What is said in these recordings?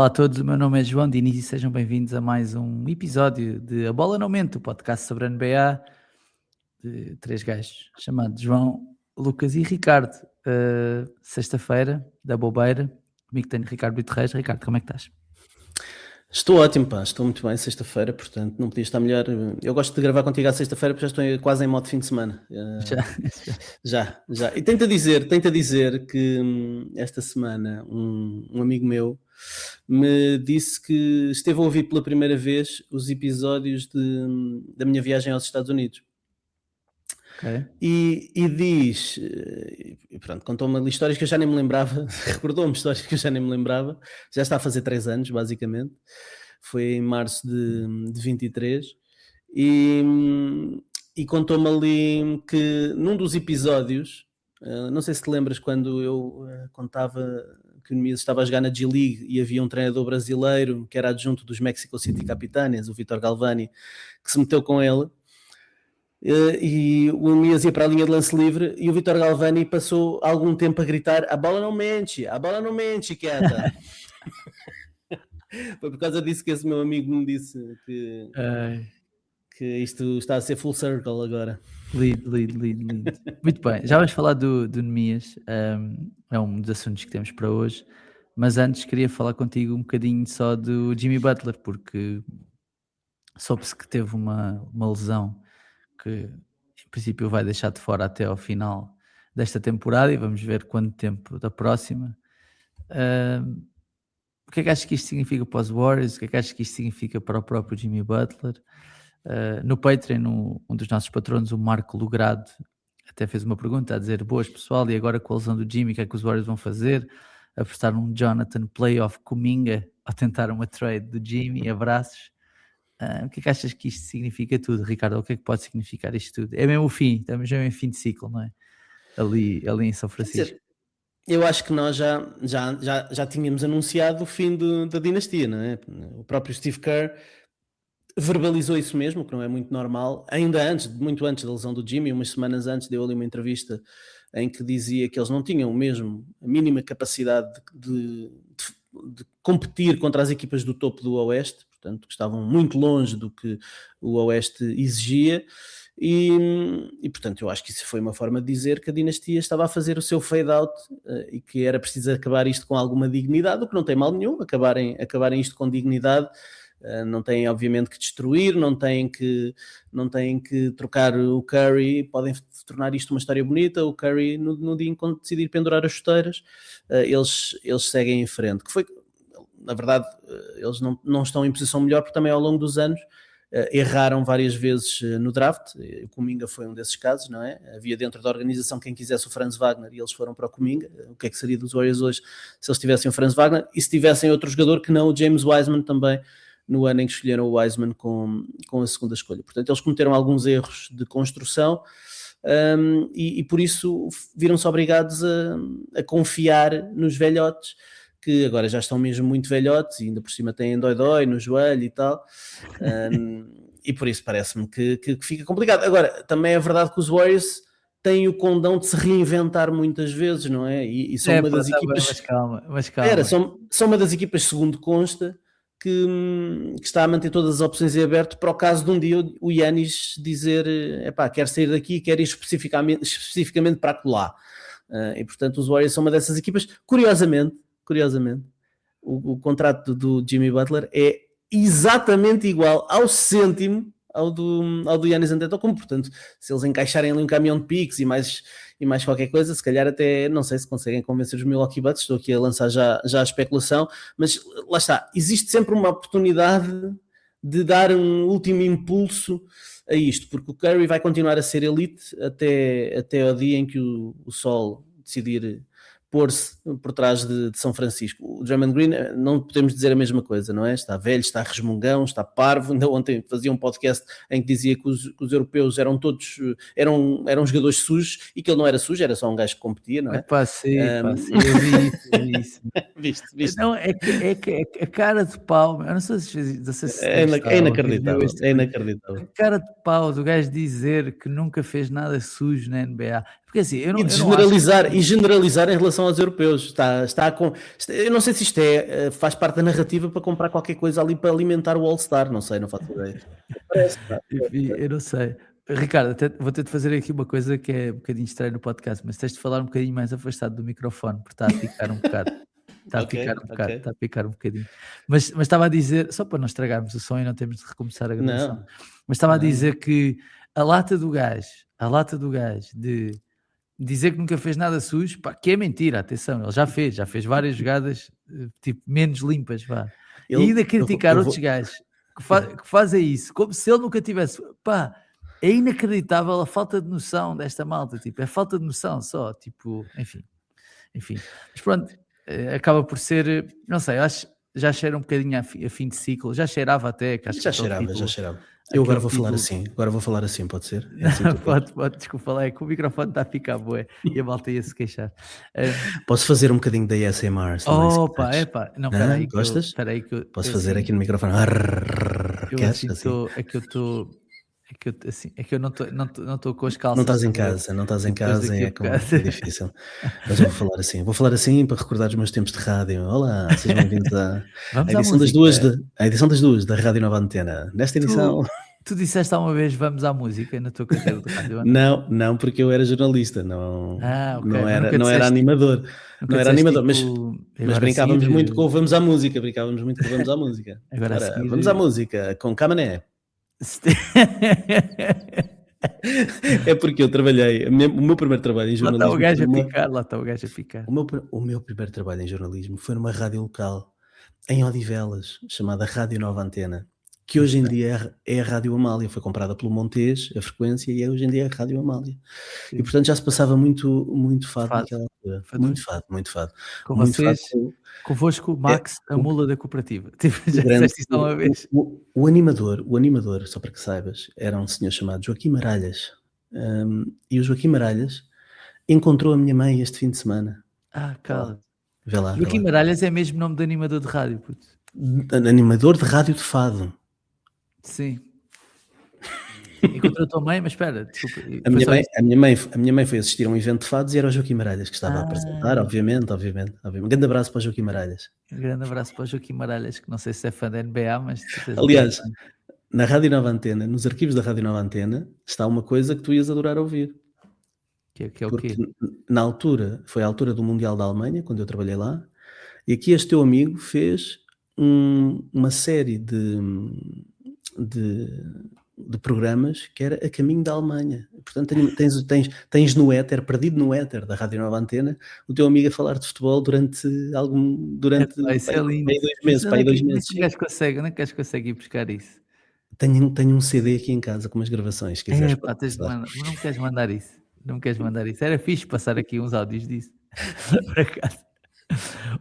Olá a todos, o meu nome é João Diniz e sejam bem-vindos a mais um episódio de A Bola no Momento, o podcast sobre a NBA de três gajos chamados João, Lucas e Ricardo. Sexta-feira, da bobeira, comigo tenho Ricardo Brito Reis. Ricardo, como é que estás? Estou ótimo, pá, estou muito bem sexta-feira, portanto não podia estar melhor. Eu gosto de gravar contigo à sexta-feira porque já estou quase em modo fim de semana. Já. E tenta dizer que esta semana um amigo meu me disse que esteve a ouvir pela primeira vez os episódios da minha viagem aos Estados Unidos. Ok. E diz, e pronto, contou-me ali histórias que eu já nem me lembrava, recordou-me histórias que eu já nem me lembrava, já está a fazer 3 anos, basicamente, foi em março de 23, e contou-me ali que num dos episódios, não sei se te lembras quando eu contava que o Nemias estava a jogar na G-League e havia um treinador brasileiro que era adjunto dos Mexico City Capitanes, o Vitor Galvani, que se meteu com ele. E o Nemias ia para a linha de lance livre e o Vitor Galvani passou algum tempo a gritar: a bola não mente, quieta. Foi por causa disso que esse meu amigo me disse que isto está a ser full circle agora. Lindo. Muito bem, já vamos falar do Nemias, é um dos assuntos que temos para hoje, mas antes queria falar contigo um bocadinho só do Jimmy Butler, porque soube-se que teve uma lesão que em princípio vai deixar de fora até ao final desta temporada e vamos ver quanto tempo da próxima. O que é que achas que isto significa para os Warriors? O que é que achas que isto significa para o próprio Jimmy Butler? No Patreon, um dos nossos patronos, o Marco Logrado, até fez uma pergunta a dizer: boas pessoal, e agora com a lesão do Jimmy, o que é que os Warriors vão fazer? Apostar num Jonathan Playoff Kuminga ou tentar uma trade do Jimmy? Abraços. O que é que achas que isto significa tudo, Ricardo? O que é que pode significar isto tudo? É mesmo o fim, estamos mesmo em fim de ciclo, não é? Ali em São Francisco. Eu acho que nós já tínhamos anunciado o fim da dinastia, não é? O próprio Steve Kerr verbalizou isso mesmo, que não é muito normal, ainda muito antes da lesão do Jimmy, umas semanas antes deu ali uma entrevista em que dizia que eles não tinham mesmo a mínima capacidade de competir contra as equipas do topo do Oeste, portanto que estavam muito longe do que o Oeste exigia, e portanto eu acho que isso foi uma forma de dizer que a dinastia estava a fazer o seu fade-out e que era preciso acabar isto com alguma dignidade, o que não tem mal nenhum, acabarem isto com dignidade. Não têm obviamente que destruir, não têm que trocar o Curry, podem tornar isto uma história bonita. O Curry no dia em que decidir pendurar as chuteiras, eles seguem em frente, que foi, na verdade, eles não estão em posição melhor porque também ao longo dos anos erraram várias vezes no draft. O Kuminga foi um desses casos, não é? Havia dentro da organização quem quisesse o Franz Wagner e eles foram para o Kuminga. O que é que seria dos Warriors hoje se eles tivessem o Franz Wagner e se tivessem outro jogador que não o James Wiseman também, no ano em que escolheram o Wiseman com a segunda escolha. Portanto, eles cometeram alguns erros de construção e por isso viram-se obrigados a confiar nos velhotes, que agora já estão mesmo muito velhotes e ainda por cima têm dói no joelho e tal, e por isso parece-me que fica complicado. Agora, também é verdade que os Warriors têm o condão de se reinventar muitas vezes, não é? E são uma das equipas... Mas calma. São uma das equipas, segundo consta, que está a manter todas as opções em aberto para o caso de um dia o Giannis dizer quer sair daqui, quer ir especificamente para acolá. E portanto os Warriors são uma dessas equipas. Curiosamente, o contrato do Jimmy Butler é exatamente igual ao cêntimo ao do Giannis Antetokounmpo. Portanto, se eles encaixarem ali um caminhão de picks e mais qualquer coisa, se calhar até, não sei se conseguem convencer os Milwaukee Bucks, estou aqui a lançar já a especulação, mas lá está, existe sempre uma oportunidade de dar um último impulso a isto, porque o Curry vai continuar a ser elite até ao dia em que o Sol decidir pôr-se por trás de São Francisco. O Draymond Green, não podemos dizer a mesma coisa, não é? Está velho, está resmungão, está parvo. Ainda ontem fazia um podcast em que dizia que os europeus eram todos eram jogadores sujos e que ele não era sujo, era só um gajo que competia, não é? Sim, eu vi isso. Viste? Não, é que a cara de pau, eu não sei se é inacreditável. A cara de pau do gajo dizer que nunca fez nada sujo na NBA. Porque assim, E generalizar em relação relação aos europeus. Eu não sei se isto faz parte da narrativa para comprar qualquer coisa ali para alimentar o All-Star, não sei, não faço ideia. Parece, Enfim, eu não sei. Ricardo, até vou ter de fazer aqui uma coisa que é um bocadinho estranho no podcast, mas tens de falar um bocadinho mais afastado do microfone, porque está a picar um bocado. Está a picar um bocado, está a picar um bocadinho. Mas estava a dizer, só para não estragarmos o som e não temos de recomeçar a gravação, mas estava a dizer que a lata do gajo de dizer que nunca fez nada sujo, pá, que é mentira, atenção, ele já fez várias jogadas tipo menos limpas, vá. E ainda criticar outros gajos que fazem isso, como se ele nunca tivesse, pá, é inacreditável a falta de noção desta malta, tipo, é falta de noção só, tipo, enfim, mas pronto, acaba por ser, não sei, acho já cheira um bocadinho a fim de ciclo, já cheirava até, que acho já que cheirava. Eu agora vou falar assim, pode ser? É assim pode, desculpa lá, é que o microfone está a ficar bué e a malta ia se queixar. Posso fazer um bocadinho da ASMR? Opa, não, peraí. Gostas? Posso fazer assim, aqui no microfone? É que eu não estou com as calças. Não estás em casa, é difícil. Mas eu vou falar assim para recordar os meus tempos de rádio. Olá, sejam bem-vindos à edição das duas da Rádio Nova Antena. Nesta edição... Tu disseste alguma vez vamos à música na tua carreira de rádio? Não, porque eu era jornalista, não era animador. Não era animador, mas brincávamos muito com o Vamos à Música. Agora Vamos à música com Camané. É porque eu trabalhei, o meu primeiro trabalho em jornalismo... Lá está o gajo a picar. O meu primeiro trabalho em jornalismo foi numa rádio local, em Odivelas, chamada Rádio Nova Antena, que hoje em dia é a Rádio Amália, foi comprada pelo Montes, a frequência, e hoje em dia é a Rádio Amália. Sim. E portanto já se passava muito fado naquela altura. Muito fado. Com vocês, convosco, Max, a mula da cooperativa. Já disseste isso uma vez. O animador, só para que saibas, era um senhor chamado Joaquim Maralhas. E o Joaquim Maralhas encontrou a minha mãe este fim de semana. Cala. Vê lá. Joaquim Maralhas é mesmo nome de animador de rádio, puto. Animador de rádio de fado. Sim. Encontrou a tua mãe, mas espera, desculpa. A minha mãe foi assistir a um evento de fados e era o Joaquim Maralhas que estava a apresentar, obviamente. Um grande abraço para o Joaquim Maralhas. Um grande abraço para o Joaquim Maralhas, que não sei se é fã da NBA, mas... Aliás, na Rádio Nova Antena, nos arquivos da Rádio Nova Antena, está uma coisa que tu ias adorar ouvir. Que é o quê? Na altura, foi a altura do Mundial da Alemanha, quando eu trabalhei lá, e aqui este teu amigo fez uma série de programas que era a caminho da Alemanha. Portanto, tens no éter, perdido no éter da Rádio Nova Antena, o teu amigo a falar de futebol durante 2 meses. Onde é que o gajo consegue ir buscar isso? Tenho um CD aqui em casa com umas gravações, se quiseres. Não me queres mandar isso. Era fixe passar aqui uns áudios disso. Por acaso.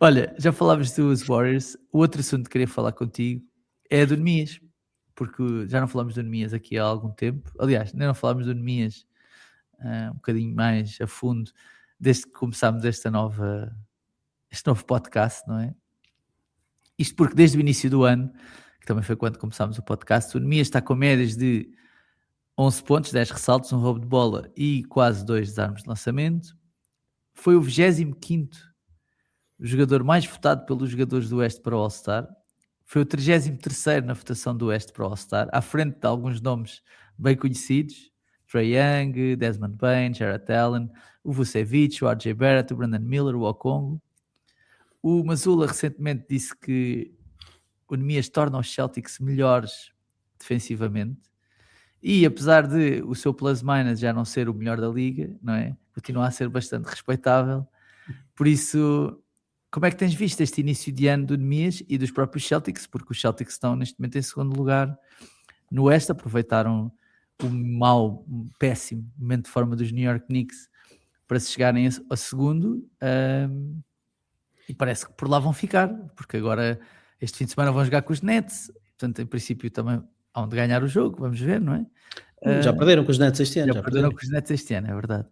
Olha, já falámos dos Warriors. O outro assunto que queria falar contigo é a do Nemias, porque já não falámos do Nemias aqui há algum tempo. Aliás, nem não falámos do Nemias um bocadinho mais a fundo desde que começámos este novo podcast, não é? Isto porque desde o início do ano, que também foi quando começámos o podcast, o Nemias está com médias de 11 pontos, 10 ressaltos, um roubo de bola e quase 2 desarmes de lançamento. Foi o 25º jogador mais votado pelos jogadores do Oeste para o All-Star. Foi o 33º na votação do Oeste para o All-Star, à frente de alguns nomes bem conhecidos: Trae Young, Desmond Bain, Jarrett Allen, o Vucevic, o RJ Barrett, o Brandon Miller, o Okongwu. O Mazzulla recentemente disse que o Nemias torna os Celtics melhores defensivamente, e apesar de o seu plus-minus já não ser o melhor da liga, não é? Continua a ser bastante respeitável. Por isso, como é que tens visto este início de ano do Nemias e dos próprios Celtics? Porque os Celtics estão neste momento em segundo lugar no Oeste, aproveitaram o péssimo momento de forma dos New York Knicks para se chegarem a segundo, e parece que por lá vão ficar, porque agora este fim de semana vão jogar com os Nets, portanto em princípio também hão de ganhar o jogo, vamos ver, não é? Já perderam com os Nets este ano. Já perderam com os Nets este ano, é verdade.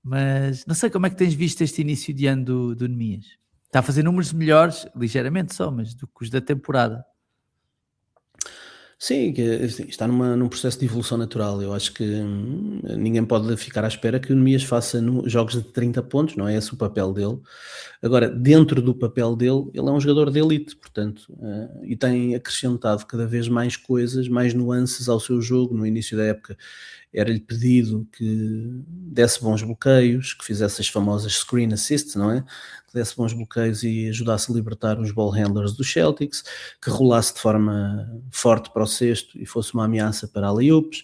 Mas não sei como é que tens visto este início de ano do Nemias. Está a fazer números melhores, ligeiramente só, mas do que os da temporada. Sim, que assim, está num processo de evolução natural. Eu acho que ninguém pode ficar à espera que o Nemias faça jogos de 30 pontos, não é esse o papel dele. Agora, dentro do papel dele, ele é um jogador de elite, portanto, e tem acrescentado cada vez mais coisas, mais nuances ao seu jogo. No início da época era-lhe pedido que desse bons bloqueios, que fizesse as famosas screen assists, não é? Que desse bons bloqueios e ajudasse a libertar os ball handlers dos Celtics, que rolasse de forma forte para o cesto e fosse uma ameaça para alley-oops,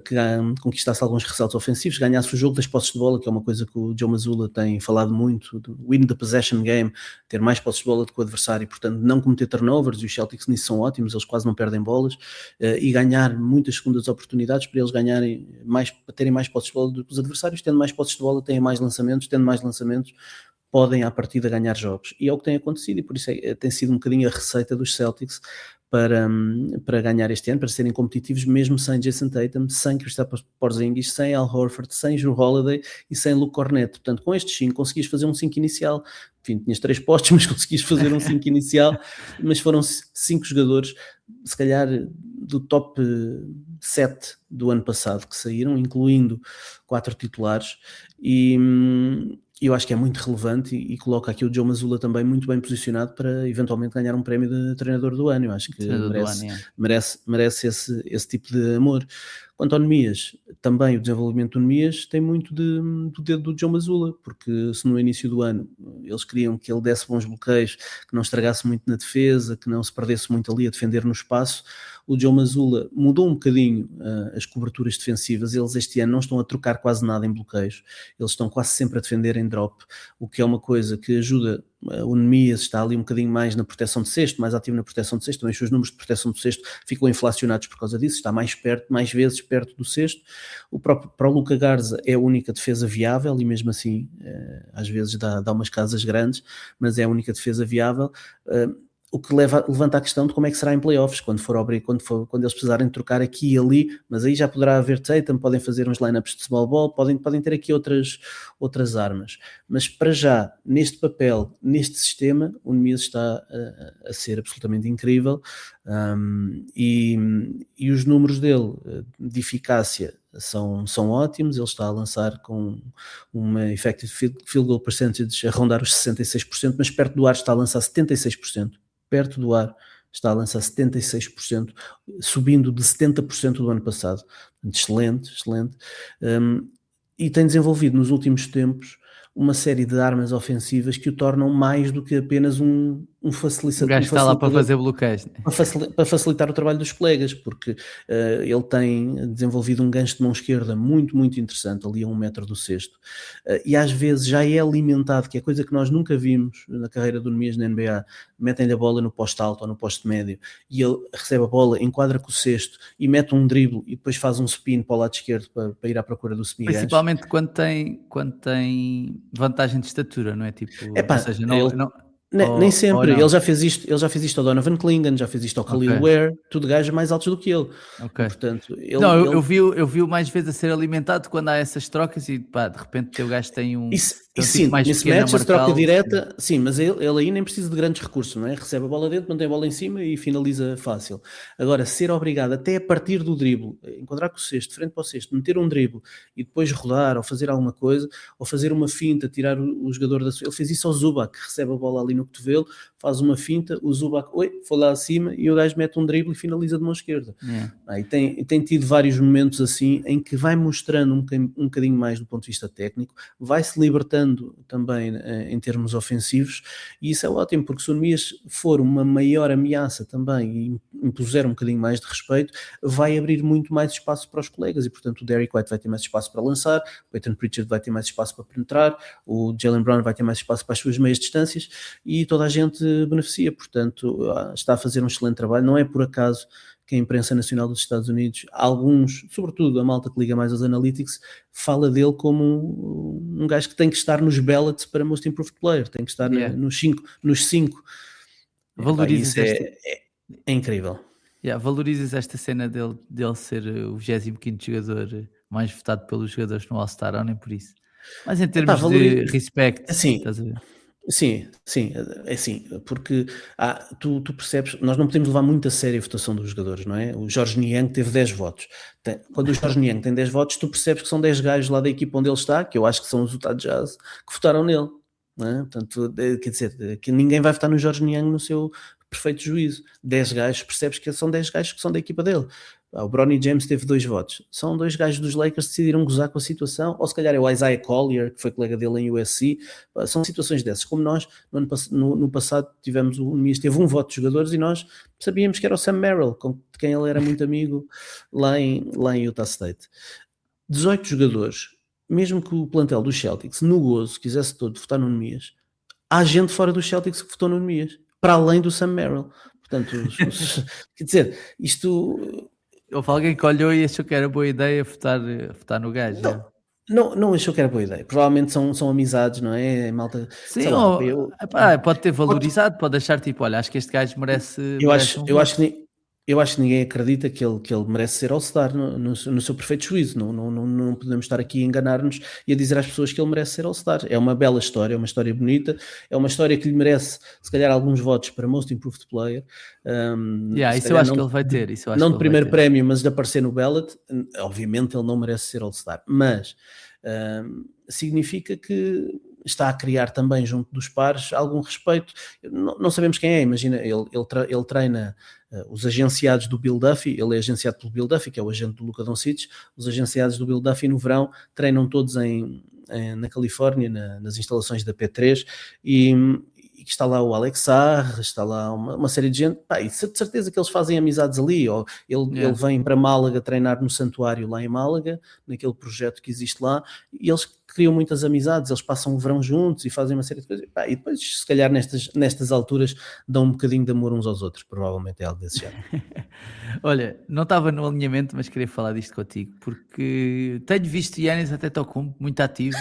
que conquistasse alguns ressaltos ofensivos, ganhasse o jogo das posses de bola, que é uma coisa que o Joe Mazzulla tem falado muito, do win the possession game, ter mais posses de bola do que o adversário e, portanto, não cometer turnovers, e os Celtics nisso são ótimos, eles quase não perdem bolas, e ganhar muitas segundas oportunidades para eles ganharem mais, para terem mais posses de bola do que os adversários, tendo mais posses de bola, têm mais lançamentos, tendo mais lançamentos, podem à partida ganhar jogos. E é o que tem acontecido, e por isso tem sido um bocadinho a receita dos Celtics para ganhar este ano, para serem competitivos, mesmo sem Jason Tatum, sem Kristaps Porzingis, sem Al Horford, sem Jrue Holiday e sem Luke Cornet. Portanto, com estes 5 conseguias fazer um 5 inicial. Enfim, tinhas 3 postos, mas conseguias fazer um 5 inicial, mas foram 5 jogadores, se calhar do top 7 do ano passado que saíram, incluindo 4 titulares, e eu acho que é muito relevante e coloca aqui o Joe Mazzulla também muito bem posicionado para eventualmente ganhar um prémio de treinador do ano. Eu acho que merece esse tipo de amor. Quanto ao Nemias, também o desenvolvimento do Nemias tem muito do dedo do Joe Mazzulla, porque se no início do ano eles queriam que ele desse bons bloqueios, que não estragasse muito na defesa, que não se perdesse muito ali a defender no espaço, o Joe Mazzulla mudou um bocadinho as coberturas defensivas. Eles este ano não estão a trocar quase nada em bloqueios, eles estão quase sempre a defender em drop, o que é uma coisa que ajuda. O Nemias está ali um bocadinho mais na proteção de cesto, mais ativo na proteção de cesto, também os seus números de proteção de cesto ficam inflacionados por causa disso, está mais perto, mais vezes perto do cesto. Para o Luka Garza é a única defesa viável, e mesmo assim às vezes dá umas casas grandes, mas é a única defesa viável. O que levanta a questão de como é que será em playoffs, quando eles precisarem trocar aqui e ali, mas aí já poderá haver Tatum, podem fazer uns lineups de small ball, podem ter aqui outras armas. Mas para já, neste papel, neste sistema, o Nemias está a ser absolutamente incrível, e os números dele de eficácia são ótimos. Ele está a lançar com uma effective field goal percentage a rondar os 66%, mas perto do ar está a lançar 76%. Perto do ar está a lançar 76%, subindo de 70% do ano passado. Excelente. E tem desenvolvido nos últimos tempos uma série de armas ofensivas que o tornam mais do que apenas um facilitador. O gajo está lá para fazer bloqueios, né? Para facilitar o trabalho dos colegas, porque ele tem desenvolvido um gancho de mão esquerda muito, muito interessante, ali a 1 metro do cesto, e às vezes já é alimentado, que é coisa que nós nunca vimos na carreira do Nemias na NBA. Metem-lhe a bola no poste alto ou no poste médio, e ele recebe a bola, enquadra com o cesto e mete um drible e depois faz um spin para o lado esquerdo para ir à procura do semi-gancho. Principalmente quando tem vantagem de estatura, não é? Tipo, ou seja, nem sempre, ele já fez isto ao Donovan Clingan, já fez isto ao Khalil Ware, tudo gajos mais altos do que ele. Okay. E, portanto, eu vi mais vezes a ser alimentado quando há essas trocas e pá, de repente o teu gajo tem um sim, mais nesse match a troca direta, sim, mas ele aí nem precisa de grandes recursos, não é? Recebe a bola dentro, mantém a bola em cima e finaliza fácil. Agora, ser obrigado até a partir do drible, enquadrar com o cesto, frente para o cesto, meter um drible e depois rodar ou fazer alguma coisa, ou fazer uma finta, tirar o jogador da sua... Ele fez isso ao Zubac, que recebe a bola ali no cotovelo, faz uma finta, o Zubac, foi lá acima e o gajo mete um drible e finaliza de mão esquerda. E tem tido vários momentos assim em que vai mostrando um bocadinho mais do ponto de vista técnico, vai-se libertando também em termos ofensivos, e isso é ótimo, porque se o Nemias for uma maior ameaça também e impuser um bocadinho mais de respeito, vai abrir muito mais espaço para os colegas, e portanto o Derrick White vai ter mais espaço para lançar, o Peyton Pritchard vai ter mais espaço para penetrar, o Jaylen Brown vai ter mais espaço para as suas meias distâncias, e toda a gente beneficia. Portanto, está a fazer um excelente trabalho. Não é por acaso que a imprensa nacional dos Estados Unidos, alguns, sobretudo a malta que liga mais aos analytics, fala dele como um gajo que tem que estar nos ballots para Most Improved Player, tem que estar nos 5. Valorizas é incrível. Valorizas esta cena dele ser o 25º jogador mais votado pelos jogadores no All-Star, ou nem por isso? Mas em termos de respect, assim, estás a ver? Sim, sim, é assim, porque tu percebes, nós não podemos levar muito a sério a votação dos jogadores, não é? O Jorge Niang teve 10 votos. Quando o Jorge Niang tem 10 votos, tu percebes que são 10 gajos lá da equipa onde ele está, que eu acho que são os Utah Jazz, que votaram nele. Não é? Portanto, quer dizer, que ninguém vai votar no Jorge Niang no seu perfeito juízo. 10 gajos, percebes que são 10 gajos que são da equipa dele. O Bronny James teve 2 votos. São 2 gajos dos Lakers que decidiram gozar com a situação, ou se calhar é o Isaiah Collier, que foi colega dele em USC. São situações dessas. Como nós, no passado, tivemos o Nemias, teve um voto de jogadores e nós sabíamos que era o Sam Merrill, de quem ele era muito amigo lá em Utah State. 18 jogadores, mesmo que o plantel dos Celtics, no gozo, quisesse todo votar no Nemias, há gente fora dos Celtics que votou no Nemias, para além do Sam Merrill. Portanto, quer dizer, isto Houve alguém que olhou e achou que era boa ideia votar no gajo. não, não achou que era boa ideia. Provavelmente são amizades, não é? Malta, sei Sim, lá, epá, pode ter pode- valorizado, pode achar tipo, olha, acho que este gajo merece, eu merece acho, um eu acho voto. que eu acho que ninguém acredita que ele merece ser All-Star no seu perfeito juízo. Não podemos estar aqui a enganar-nos e a dizer às pessoas que ele merece ser All-Star. É uma bela história, é uma história bonita, é uma história que lhe merece, se calhar, alguns votos para Most Improved Player. Yeah, Se isso eu calhar acho que ele vai ter, isso eu acho não que de ele vai primeiro ter. prémio, mas de aparecer no ballot. Obviamente ele não merece ser All-Star, mas significa que está a criar também junto dos pares algum respeito. Não sabemos quem é, imagina, ele treina os agenciados do Bill Duffy, ele é agenciado pelo Bill Duffy, que é o agente do Luka Doncic. Os agenciados do Bill Duffy no verão treinam todos na Califórnia, nas instalações da P3, e que está lá o Alex Sarr, está lá uma série de gente, pá, e de certeza que eles fazem amizades ali, ou ele Yeah. vem para Málaga treinar no santuário lá em Málaga, naquele projeto que existe lá, e eles criam muitas amizades, eles passam o verão juntos e fazem uma série de coisas, pá, e depois se calhar nestas alturas dão um bocadinho de amor uns aos outros, provavelmente é algo desse género. Olha, não estava no alinhamento, mas queria falar disto contigo, porque tenho visto Giannis Antetokounmpo muito ativo.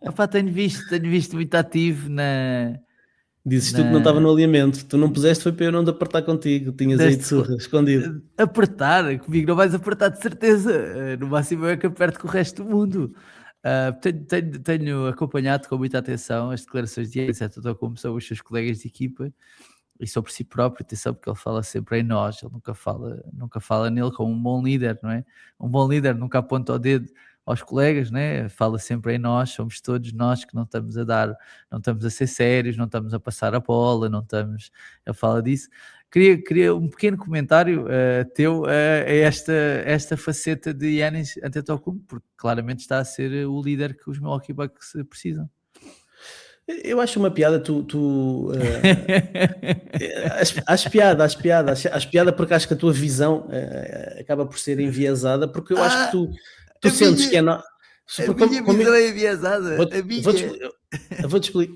Opá, tenho visto muito ativo Dizes tu que não estava na, no alinhamento, tu não puseste foi para eu não te apertar contigo, tinhas aí de neste, surra, escondido. apertar, comigo não vais apertar de certeza. No máximo é que aperto com o resto do mundo. Tenho acompanhado com muita atenção as declarações de Giannis Antetokounmpo sobre os seus colegas de equipa e sobre si próprio, atenção, porque ele fala sempre em nós, ele nunca fala nele como um bom líder, não é? Um bom líder nunca aponta o dedo aos colegas, né? Fala sempre em nós, somos todos nós que não estamos a ser sérios, não estamos a passar a bola, não estamos a falar disso. Queria um pequeno comentário teu a esta faceta de Giannis Antetokounmpo, porque claramente está a ser o líder que os Milwaukee Bucks precisam. Eu acho uma piada, acho piada porque acho que a tua visão acaba por ser enviesada, porque eu acho que Ah, tu a sentes que minha, é no... a minha visão é enviesada, Vou-te a vou minha.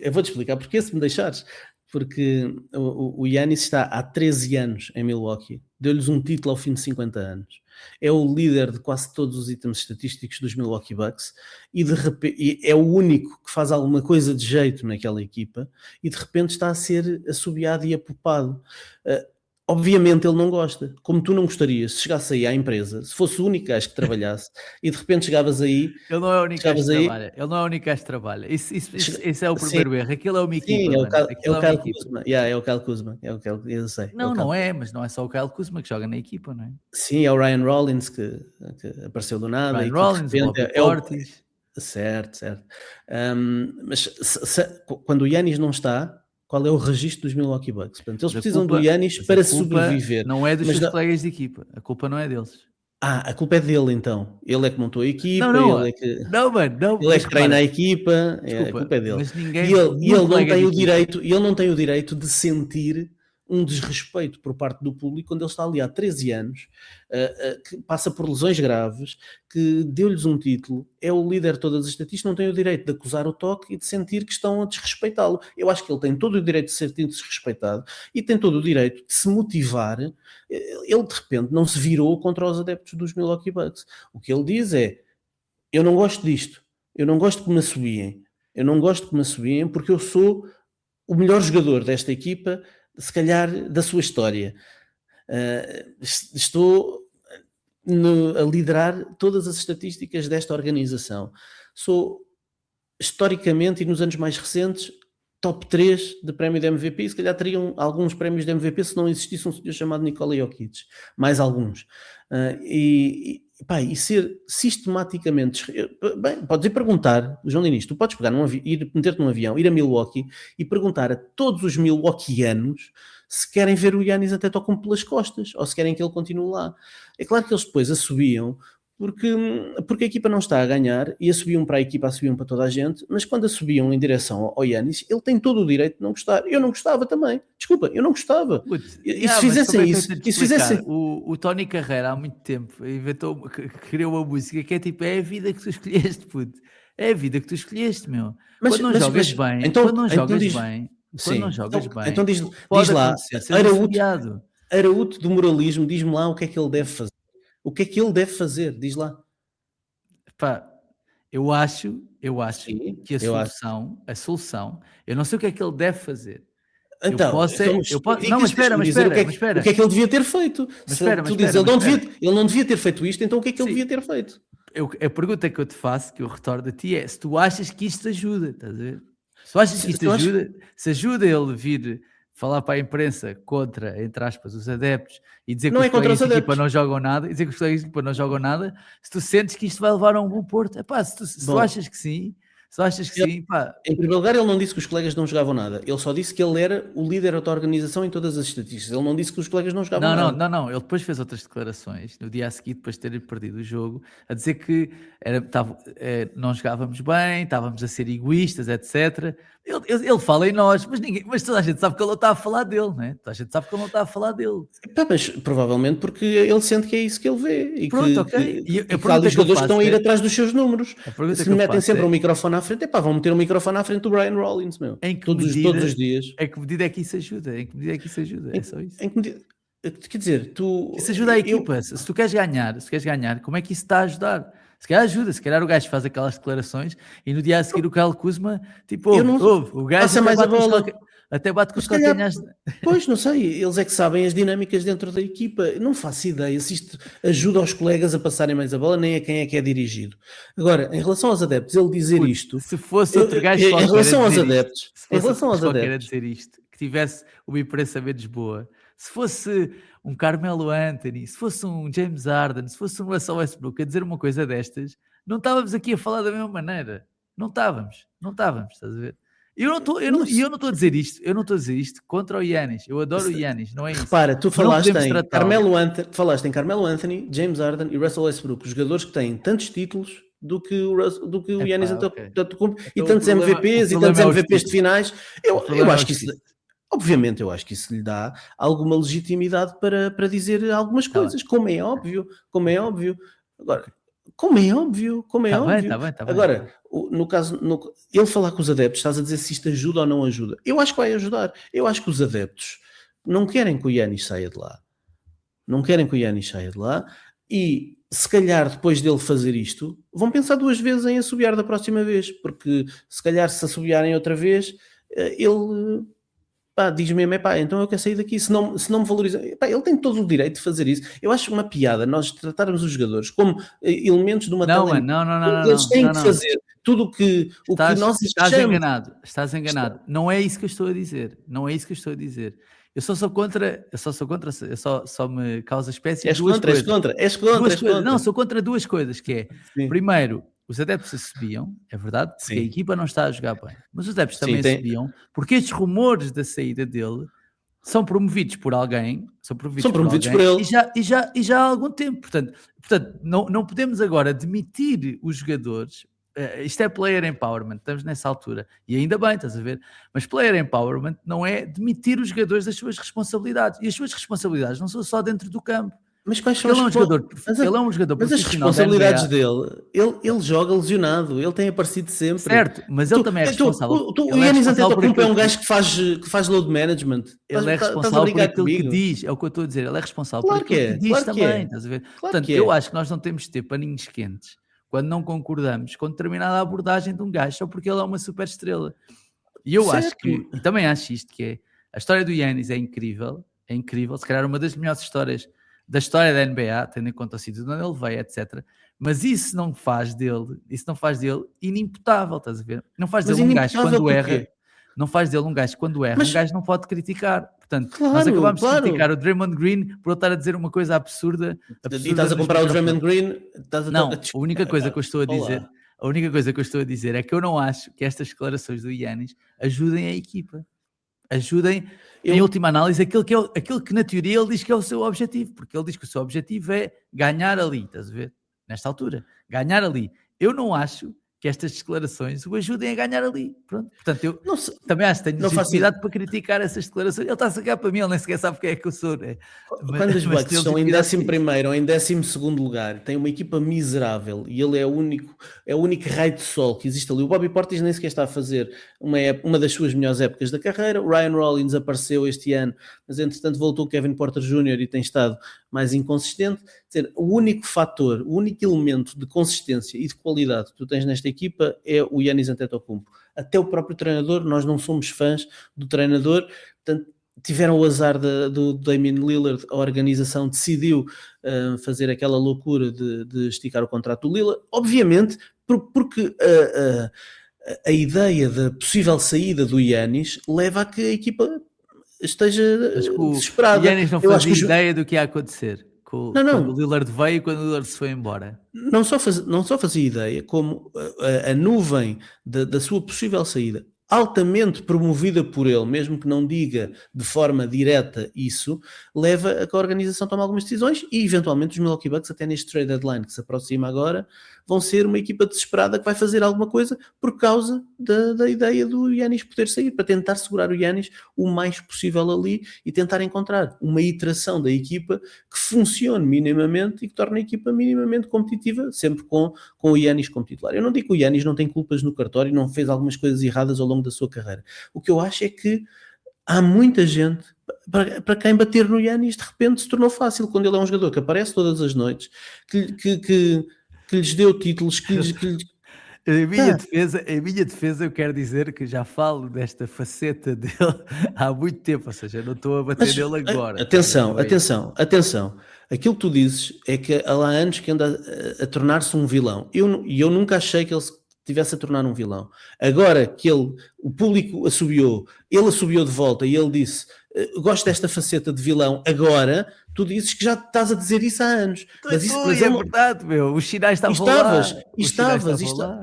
eu vou-te explicar porque, se me deixares. Porque o Giannis está há 13 anos em Milwaukee, deu-lhes um título ao fim de 50 anos. É o líder de quase todos os itens estatísticos dos Milwaukee Bucks e de repente é o único que faz alguma coisa de jeito naquela equipa e de repente está a ser assobiado e apupado. Obviamente ele não gosta, como tu não gostarias se chegasse aí à empresa, se fosse o único gajo que trabalhasse e de repente chegavas aí, Ele não é o único gajo que chegavas aí, trabalha. Ele não é o único gajo que trabalha. chega- Esse é o sim, primeiro erro. Aquilo é uma sim, equipa, é o mano. Kyle, é Aquilo o é uma Kyle equipa. Kuzma. Yeah, é o Kyle Kuzma. Eu sei. É o Não, Kyle não Kuzma. é, mas não é só o Kyle Kuzma que joga na equipa, não é? Sim, é o Ryan Rollins que apareceu do nada Ryan e que de Rollins, o repente Bobby é o. Portis. Certo, certo. Mas quando o Yanis não está, qual é o registro dos Milwaukee Bucks? Portanto, eles Mas precisam do Yanis a para culpa sobreviver. não é dos Mas seus colegas de equipa. A culpa não é deles. a culpa é dele então. Ele é que montou a Não, equipa, não. Não, mano, não. ele é Mas que treina a repara, equipa, a desculpa, culpa é dele. mas E ninguém, ele nenhum não colega de tem o equipa. direito, ele não tem o direito de sentir um desrespeito por parte do público quando ele está ali há 13 anos, que passa por lesões graves, que deu-lhes um título, é o líder de todas as estatísticas, não tem o direito de acusar o toque e de sentir que estão a desrespeitá-lo. Eu acho que ele tem todo o direito de ser desrespeitado e tem todo o direito de se motivar. Ele de repente não se virou contra os adeptos dos Milwaukee Bucks. O que ele diz é: eu não gosto disto, eu não gosto que me assobiem, eu não gosto que me assobiem porque eu sou o melhor jogador desta equipa, se calhar da sua história. Estou a liderar todas as estatísticas desta organização. Sou historicamente e nos anos mais recentes, top 3 de prémio de MVP, e se calhar teriam alguns prémios de MVP se não existisse um senhor chamado Nikola Jokic, mais alguns. E ser sistematicamente, bem, podes ir perguntar, João Diniz, tu podes pegar ir meter-te num avião, ir a Milwaukee e perguntar a todos os milwaukeeanos se querem ver o Giannis Antetokounmpo pelas costas, ou se querem que ele continue lá. É claro que eles depois assobiam, porque a equipa não está a ganhar, e assobiam para a equipa, assobiam para toda a gente, mas quando assobiam em direção ao Giannis, ele tem todo o direito de não gostar. Eu não gostava também. Desculpa, eu não gostava. Putz, E se fizessem isso, e se fizessem... O Tony Carreira há muito tempo inventou, criou uma música que é tipo, é a vida que tu escolheste, puto. É a vida que tu escolheste, meu. Quando não jogas bem, quando não jogas bem, então diz pode lá, acontecer ser assobiado. Araújo do moralismo, diz-me lá o que é que ele deve fazer. O que é que ele deve fazer? Diz lá. Pá, eu acho Sim, que a solução, eu não sei o que é que ele deve fazer. Então, Não, mas espera. O que é que ele devia ter feito? Ele não devia ter feito isto, então o que é que ele devia ter feito? A pergunta que eu te faço, que eu retorno a ti, é se tu achas que isto ajuda, estás a ver? Se tu achas que isto ajuda, se ajuda ele vir falar para a imprensa contra, entre aspas, os adeptos e dizer que os colegas de equipa não jogam nada, se tu sentes que isto vai levar a um bom porto, se tu achas que sim, pá. Em primeiro lugar, ele não disse que os colegas não jogavam nada. Ele só disse que ele era o líder da organização em todas as estatísticas. Ele não disse que os colegas não jogavam nada. Não. Ele depois fez outras declarações no dia a seguir, depois de terem perdido o jogo, a dizer que não jogávamos bem, estávamos a ser egoístas, etc. Ele fala em nós, mas toda a gente sabe que ele não está a falar dele, não é? Toda a gente sabe que ele não está a falar dele. Mas provavelmente porque ele sente que é isso que ele vê. E pronto, que, ok. E há os jogadores que estão a ir atrás dos seus números. Se me metem sempre um microfone à frente, vão meter um microfone à frente do Brian Rollins, meu. Todos os dias. Em que medida é que isso ajuda? É só isso. Quer dizer, isso ajuda a equipa. Se tu queres ganhar, como é que isso está a ajudar? Se calhar ajuda, se calhar o gajo faz aquelas declarações e no dia a seguir o Kyle Kuzma, tipo, o gajo até bate com os calcanhares. Pois, não sei, eles é que sabem as dinâmicas dentro da equipa. Não faço ideia se isto ajuda os colegas a passarem mais a bola, nem a quem é que é dirigido. Agora, em relação aos adeptos, ele dizer isto... Se fosse outro gajo em relação aos adeptos, a dizer isto, que tivesse uma imprensa menos boa, se fosse um Carmelo Anthony, se fosse um James Harden, se fosse um Russell Westbrook a dizer uma coisa destas, não estávamos aqui a falar da mesma maneira. Não estávamos, estás a ver? Eu não estou a dizer isto contra o Giannis. Eu adoro o Giannis, não é isso. Repara, tu falaste em Carmelo Anthony, James Harden e Russell Westbrook, os jogadores que têm tantos títulos do que o Giannis Antetokounmpo, e tantos MVPs e tantos MVPs de finais. Eu acho que isso... Obviamente, eu acho que isso lhe dá alguma legitimidade para dizer algumas coisas, como é óbvio. Agora, como é óbvio. Tá bem. Agora, no caso, ele falar com os adeptos, estás a dizer se isto ajuda ou não ajuda. Eu acho que vai ajudar. Eu acho que os adeptos não querem que o Giannis saia de lá. E se calhar depois dele fazer isto, vão pensar duas vezes em assobiar da próxima vez, porque se calhar se assobiarem outra vez, ele... diz mesmo, então eu quero sair daqui, se não me valoriza, ele tem todo o direito de fazer isso. Eu acho uma piada nós tratarmos os jogadores como elementos de uma televisão. Não. Eles têm que fazer tudo o que nós achamos. Estás enganado. Não é isso que eu estou a dizer. Eu só sou contra, só me causa espécie de duas coisas. És contra. Não, sou contra duas coisas, que é, primeiro, os adeptos se subiam, é verdade, porque a equipa não está a jogar bem, mas os adeptos também subiam, porque estes rumores da saída dele são promovidos por alguém, por ele, e já há algum tempo, portanto não podemos agora demitir os jogadores. Isto é player empowerment, estamos nessa altura, e ainda bem, estás a ver, mas player empowerment não é demitir os jogadores das suas responsabilidades, e as suas responsabilidades não são só dentro do campo. Mas quais são ele é um jogador mas as responsabilidades dele, ele joga lesionado, ele tem aparecido sempre. Certo, mas ele também é responsável. O Giannis Antetokounmpo é um gajo que faz load management. Ele é responsável por aquilo que diz, é o que eu estou a dizer, ele é responsável por aquilo que diz também, estás a ver? Portanto, eu acho que nós não temos de ter paninhos quentes quando não concordamos com determinada abordagem de um gajo só porque ele é uma super estrela. E eu acho que, e também acho isto, que é, a história do Giannis é incrível, se calhar uma das melhores histórias da história da NBA, tendo em conta o sítio de onde ele veio, etc. Mas isso não faz dele inimputável, estás a ver? Não faz Mas dele um gajo inimputável quando erra, porquê? não faz dele um gajo quando erra, um Mas gajo não pode criticar. Portanto, nós claro, acabamos de criticar claro. o Draymond Green por ele estar a dizer uma coisa absurda, E absurda estás a nos comparar o Draymond microfones. Green, estás a... Não, a única coisa que eu estou a dizer, Olá. a única coisa que eu estou a dizer é que eu não acho que estas declarações do Giannis ajudem a equipa. Ajudem, em Eu, última análise, aquilo que na teoria ele diz que é o seu objetivo, porque ele diz que o seu objetivo é ganhar ali, estás a ver? Nesta altura, ganhar ali. Eu não acho que estas declarações o ajudem a ganhar ali. Pronto. Portanto, eu não sei, também acho que tenho não faço legitimidade para criticar essas declarações. Ele está a sacar para mim, ele nem sequer sabe quem é que eu sou, né? Quando os Mas Bucks tem estão em legitimidade para isso. 11º ou em 12º lugar, tem uma equipa miserável e ele é o único raio de sol que existe ali. O Bobby Portis nem sequer está a fazer uma das suas melhores épocas da carreira. O Ryan Rollins apareceu este ano, mas entretanto voltou o Kevin Porter Jr. e tem estado mais inconsistente. Quer dizer, o único fator, o único elemento de consistência e de qualidade que tu tens nesta equipa é o Giannis Antetokounmpo. Até o próprio treinador, nós não somos fãs do treinador, portanto tiveram o azar do Damian Lillard, a organização decidiu fazer aquela loucura de esticar o contrato do Lillard, obviamente porque a ideia da possível saída do Giannis leva a que a equipa esteja Mas que o desesperada. Giannis não Eu acho fazia que ideia do que ia acontecer não, quando o não, Lillard veio e quando o Lillard se foi embora. não só fazia ideia, como a nuvem da sua possível saída, altamente promovida por ele, mesmo que não diga de forma direta isso, leva a que a organização tome algumas decisões e, eventualmente, os Milwaukee Bucks, até neste trade deadline que se aproxima agora, vão ser uma equipa desesperada que vai fazer alguma coisa por causa da ideia do Giannis poder sair, para tentar segurar o Giannis o mais possível ali e tentar encontrar uma iteração da equipa que funcione minimamente e que torne a equipa minimamente competitiva, sempre com o Giannis como titular. Eu não digo que o Giannis não tem culpas no cartório, não fez algumas coisas erradas ao longo da sua carreira. O que eu acho é que há muita gente para quem bater no Giannis de repente se tornou fácil, quando ele é um jogador que aparece todas as noites, que lhes deu títulos, que lhes... Em minha defesa, eu quero dizer que já falo desta faceta dele há muito tempo, ou seja, eu não estou a bater Mas nele agora. atenção, Não é isso. atenção. Aquilo que tu dizes é que há lá anos que anda a tornar-se um vilão. E eu nunca achei que ele se tivesse a tornar um vilão. Agora que o público assobiou, ele assobiou de volta e ele disse: gosto desta faceta de vilão. Agora tu dizes que já estás a dizer isso há anos. Mas É ele, verdade, meu. Os sinais estavam lá.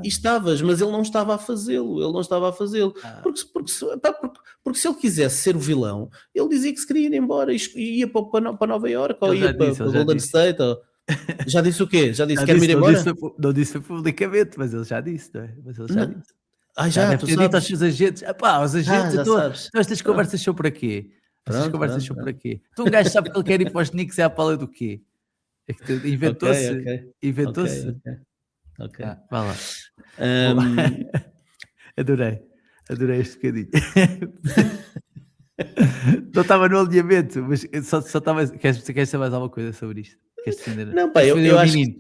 estavas, mas ele não estava a fazê-lo. Ele não estava a fazê-lo. Ah, Porque se ele quisesse ser o vilão, ele dizia que se queria ir embora e ia para Nova Iorque ou ele já ia para disse, ele já Golden disse. State. Já disse o quê? Já disse Já quer-me disse, ir não embora? não disse publicamente, mas ele já disse, não é? Mas ele já Não. disse. Já, Deve tu ter dito aos sabes. seus agentes. Epá, os agentes, Já sabes. então estas Pronto, conversas são para quê? Estas pronto, conversas pronto, são para pronto. quê? Então um gajo sabe que ele quer ir para os Knicks é a pala do quê? É que Ok, inventou-se. ok. Inventou-se. Ok. Vá lá. Um, Adorei este bocadinho. Não estava no alinhamento, mas só estava. Queres saber mais alguma coisa sobre isto? Queres defender, não, pá, queres defender eu o acho que menino?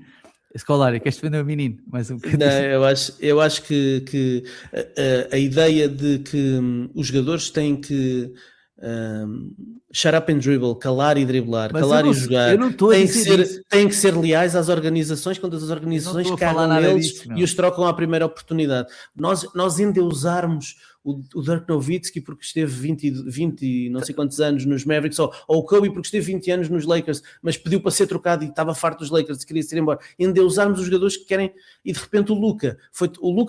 Escolário, queres defender o menino? Mais um não, bocadinho. eu acho que a ideia de que os jogadores têm que shut up and dribble, calar e driblar, Mas calar e jogar, eu não estou a dizer isso. têm que ser leais às organizações quando as Eu não organizações estou a falar cagam nada neles disso, e meu. os trocam à primeira oportunidade. Nós endeusarmos o Dirk Nowitzki porque esteve 20 não sei quantos anos nos Mavericks, ou o Kobe porque esteve 20 anos nos Lakers, mas pediu para ser trocado e estava farto dos Lakers e queria ir embora. Endeusarmos os jogadores que querem, e de repente o Luka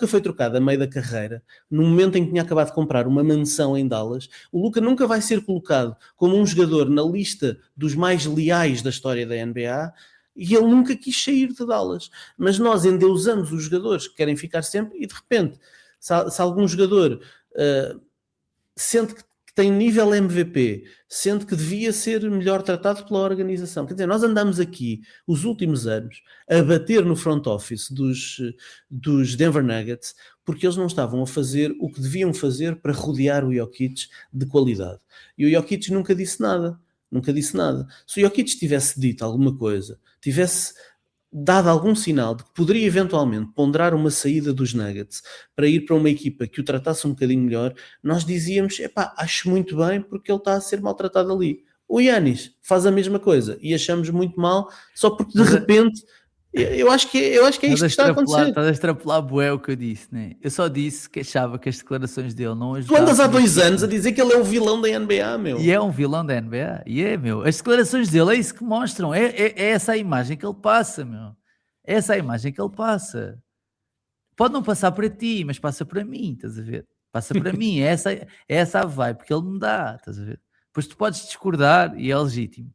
foi trocado a meio da carreira, no momento em que tinha acabado de comprar uma mansão em Dallas. O Luka nunca vai ser colocado como um jogador na lista dos mais leais da história da NBA, e ele nunca quis sair de Dallas. Mas nós endeusamos os jogadores que querem ficar sempre, e de repente, se algum jogador sente que tem nível MVP, sente que devia ser melhor tratado pela organização. Quer dizer, nós andamos aqui os últimos anos a bater no front office dos Denver Nuggets porque eles não estavam a fazer o que deviam fazer para rodear o Jokic de qualidade. E o Jokic nunca disse nada. Nunca disse nada. Se o Jokic tivesse dito alguma coisa, tivesse dado algum sinal de que poderia eventualmente ponderar uma saída dos Nuggets para ir para uma equipa que o tratasse um bocadinho melhor, nós dizíamos, acho muito bem porque ele está a ser maltratado ali. O Giannis faz a mesma coisa e achamos muito mal só porque de repente eu acho que é isto que está a acontecer. Estás a extrapolar bué o que eu disse, né? Eu só disse que achava que as declarações dele não Tu andas há ajudavam. 2 anos a dizer que ele é o vilão da NBA, meu. E é um vilão da NBA. E é, meu. As declarações dele é isso que mostram. É essa a imagem que ele passa, meu. É essa a imagem que ele passa. Pode não passar para ti, mas passa para mim, estás a ver? Passa para mim. É essa a vibe que ele me dá, estás a ver? Pois tu podes discordar e é legítimo.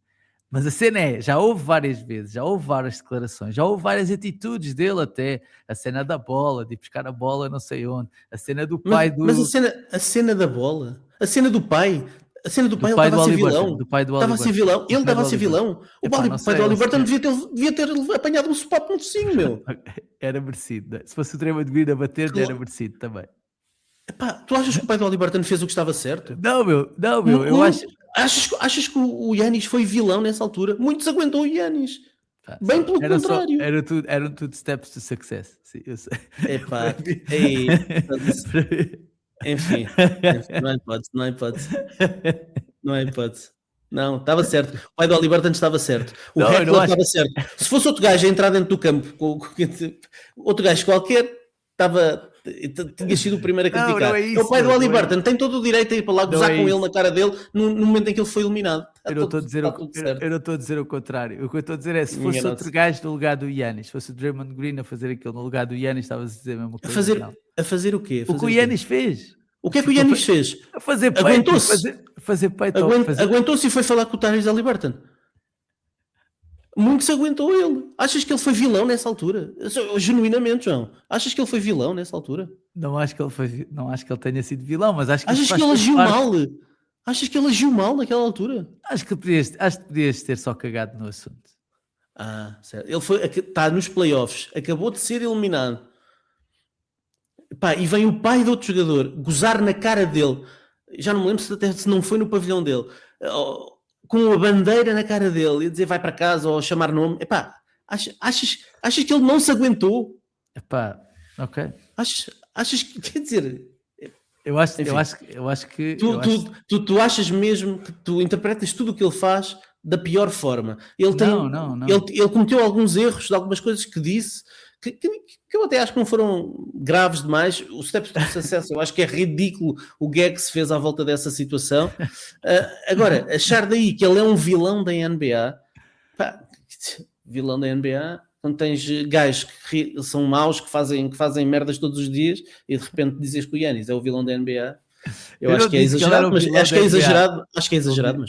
Mas a cena é, já houve várias vezes, já houve várias declarações, já houve várias atitudes dele até, a cena da bola, de ir buscar a bola não sei onde, a cena do pai Mas a cena da bola, a cena do pai, ele estava a ser vilão. do pai do Estava a ser vilão. Ele estava a ser vilão. O Epá, não pai sei, do Haliburton devia ter apanhado um sopapo no focinho, meu. Era merecido, né? Se fosse o Draymond Green a bater, era merecido também. Epá, tu achas que o pai do Haliburton fez o que estava certo? Não, meu, eu acho... Achas que o Giannis foi vilão nessa altura? Muito se aguentou o Giannis. Pá, Bem pelo contrário. Eram tudo steps to success. Sim, eu sei. Epá, enfim, não há hipótese. Não, estava certo. O pai do Haliburton estava certo. O Heckler estava certo. Se fosse outro gajo a entrar dentro do campo, outro gajo qualquer, tinha sido o primeiro a criticar. Não é isso, o pai do Haliburton tem todo o direito a ir para lá gozar com ele na cara dele no momento em que ele foi eliminado. Eu não estou a dizer o contrário. O que eu estou a dizer é, se fosse outro gajo no lugar do Giannis, se fosse o Draymond Green a fazer aquilo no lugar do Giannis, estavas a dizer a mesma coisa. A fazer o quê? O que o Giannis fez. O que é que o Giannis fez? A fazer peito. Fazer peito. Aguentou-se e foi falar com o Tyrese Haliburton. Muito se aguentou ele. Achas que ele foi vilão nessa altura? Genuinamente, João. Achas que ele foi vilão nessa altura? Não acho que ele tenha sido vilão, mas acho que... Achas que ele agiu mal? Achas que ele agiu mal naquela altura? Acho que podias ter só cagado no assunto. Certo. Ele está nos playoffs. Acabou de ser eliminado. Pá, e vem o pai de outro jogador gozar na cara dele. Já não me lembro se não foi no pavilhão dele. Com a bandeira na cara dele e dizer vai para casa ou chamar nome. Epá, achas que ele não se aguentou? Epá, ok. Achas que, quer dizer... Eu acho que... Tu achas mesmo que tu interpretas tudo o que ele faz da pior forma. Não. Ele cometeu alguns erros de algumas coisas que disse que eu até acho que não foram graves demais. O Steps to Success, eu acho que é ridículo o gag que se fez à volta dessa situação. Agora, achar daí que ele é um vilão da NBA, pá, vilão da NBA, quando tens gajos que são maus, que fazem merdas todos os dias e de repente dizes que o Giannis é o vilão da NBA. Eu acho que é exagerado, mas mas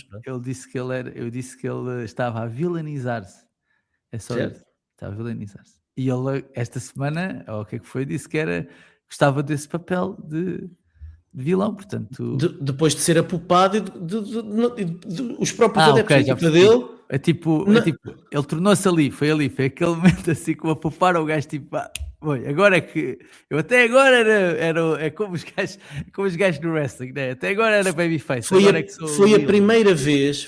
pronto. Eu disse que ele estava a vilanizar-se. É só isso. Estava a vilanizar-se. E ele, esta semana, ou o que é que foi, disse que gostava desse papel de vilão, portanto... Depois de ser apupado e os próprios adeptos da equipa dele... É tipo, ele tornou-se foi aquele momento assim que o apuparam, o gajo tipo... agora é que... Eu até agora era como os gajos no wrestling, né? Até agora era babyface. Foi a primeira vez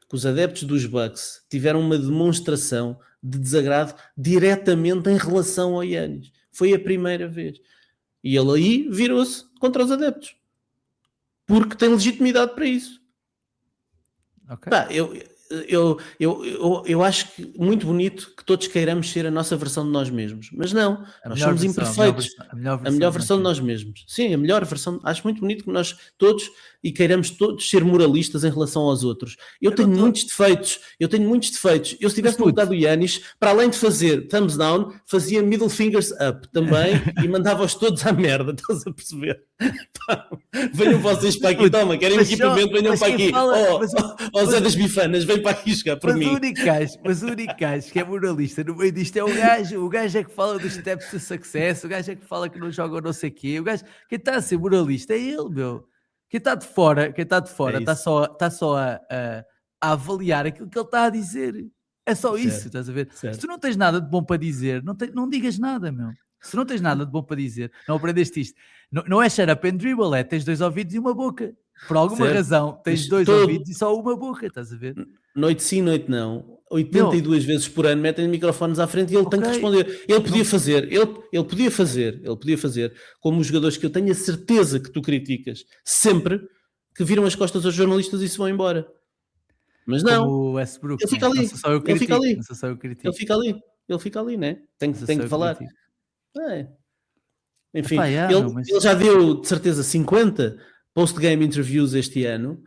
que os adeptos dos Bucks tiveram uma demonstração de desagrado diretamente em relação ao Giannis. Foi a primeira vez. E ele aí virou-se contra os adeptos. Porque tem legitimidade para isso. Okay. Pá, eu acho que muito bonito que todos queiramos ser a nossa versão de nós mesmos. Mas não, nós somos imperfeitos. A melhor versão de nós mesmos. Sim, a melhor versão. Acho muito bonito que nós todos e queiramos todos ser moralistas em relação aos outros. Eu tenho muitos defeitos. Eu se estivesse no lugar do Giannis, para além de fazer thumbs down, fazia middle fingers up também e mandava-os todos à merda. Estás a perceber? Venham vocês para aqui, toma, querem equipamento, venham para aqui. Zé das bifanas, vem para aqui jogar por mim. Mas o único gajo que é moralista no meio disto é o gajo é que fala dos steps to success, o gajo é que fala que não joga não sei o quê, o gajo, quem está a ser moralista é ele, meu. Quem está de fora está só a avaliar aquilo que ele está a dizer. É só isso, estás a ver? Certo. Se tu não tens nada de bom para dizer, não digas nada, meu. Se não tens nada de bom para dizer, não aprendeste isto. Não é shut up and dribble, tens 2 ouvidos e uma boca. Por alguma razão, tens 2 ouvidos e só uma boca, estás a ver? Noite sim, noite não. 82 vezes por ano metem microfones à frente e ele tem que responder. Ele podia fazer, como os jogadores que eu tenho a certeza que tu criticas, sempre que viram as costas aos jornalistas e se vão embora. Mas não, como o Westbrook, ele fica né? Não ali, sou só eu que ele fica critico, ali, não sou só eu que ele critico, fica ali, né? Tem não que sou tem só que eu que falar. critico. É. Enfim, Epá, yeah, meu, ele mas já deu de certeza 50 post-game interviews este ano,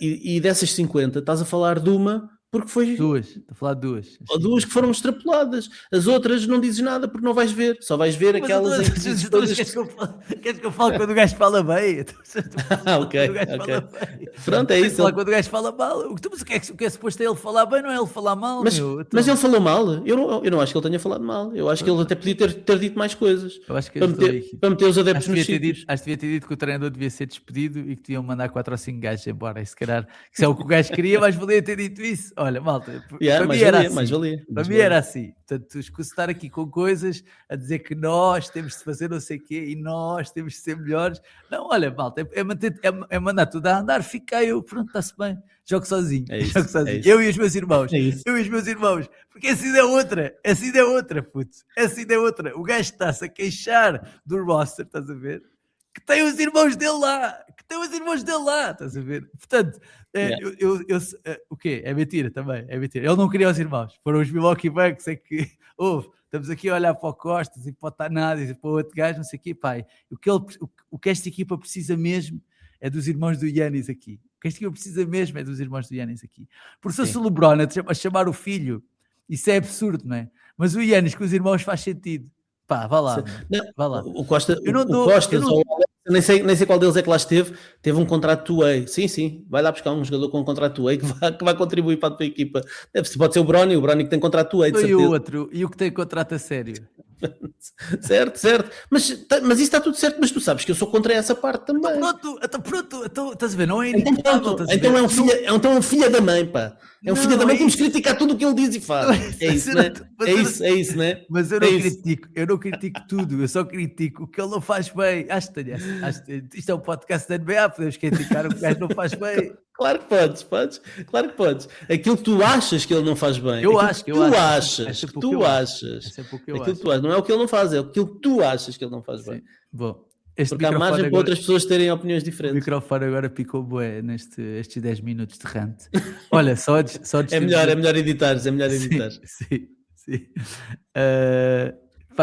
e dessas 50 estás a falar de uma porque foi, duas, estou a falar de duas. ou Sim, duas que foram extrapoladas. As outras não dizes nada porque não vais ver, só vais ver mas eu aquelas em que dizes mas coisas queres que... que eu fale, queres que eu fale quando o gajo fala bem? Então, se tu fala Ok, quando o gajo fala ok. bem. Pronto, é Tens de isso. falar quando o gajo fala mal. Mas o que é suposto é ele falar bem, não é ele falar mal, meu. Mas ele Então, falou mal. Eu não acho que ele tenha falado mal. Eu acho que ele até podia ter dito mais coisas eu acho que para ajudou a meter, equipe. para meter os adeptos nos sítios. Acho que devia ter dito que o treinador devia ser despedido e que deviam mandar 4 ou 5 gajos embora. E se calhar, se é o que o gajo queria, mais valia ter dito isso. Olha, malta, Yeah, para mim mais era valia, mais assim. valia, Para mais mim era valia. assim. Portanto, estar aqui com coisas a dizer que nós temos de fazer não sei o quê e nós temos de ser melhores. Não, olha, malta, é mandar tudo a andar, fica eu, pronto, está-se bem. Jogo sozinho, É isso, jogo sozinho. é isso. Eu e os meus irmãos. É isso. Eu e os meus irmãos. Porque essa é outra, puto. Essa é outra. O gajo está-se a queixar do roster, estás a ver? Que tem os irmãos dele lá, estás a ver? Portanto, Yeah. o quê? É mentira também, é mentira. Ele não queria os irmãos, foram os Milwaukee Bucks, é que, estamos aqui a olhar para o Costas e para o Tanades e para o outro gajo, não sei o quê, pai. O que esta equipa precisa mesmo é dos irmãos do Giannis aqui. O que esta equipa precisa mesmo é dos irmãos do Giannis aqui. Porque se Sim. o LeBron a chamar o filho, isso é absurdo, não é? Mas o Giannis com os irmãos faz sentido. Pá, vá lá, Não, vá lá. o Costa, Eu não o dou, Costas, eu não, ou nem sei qual deles é que lá esteve, teve um contrato two-way. Sim, vai lá buscar um jogador com um contrato two-way que vai contribuir para a tua equipa. Pode ser o Bronny que tem contrato two-way, de e o certeza. outro, e o que tem contrato a sério. Certo. Mas isso está tudo certo, mas tu sabes que eu sou contra essa parte também. Pronto, estás a ver? Não é Então, inevitável, pronto, estás a ver? então é um filho da mãe, pá. É um filho da Não, mãe é que nos isso. criticar tudo o que ele diz e faz. É isso, né? É isso, né? Mas eu É não isso. critico tudo, eu só critico o que ele não faz bem. Isto é um podcast da NBA, podemos criticar o que o gajo não faz bem. Claro que podes. Claro que podes. Aquilo que tu achas que ele não faz bem. Eu Aquilo acho, que eu tu acho. achas. É sempre Que o que tu eu acho. achas. É sempre o que eu Aquilo acho. que tu achas. Não é o que ele não faz, é aquilo que tu achas que ele não faz bem. Sim. Bom, este Porque há microfone margem para agora, outras pessoas terem opiniões o diferentes. microfone agora picou bué estes 10 minutos de rant. Olha, só antes É de melhor editares, Sim.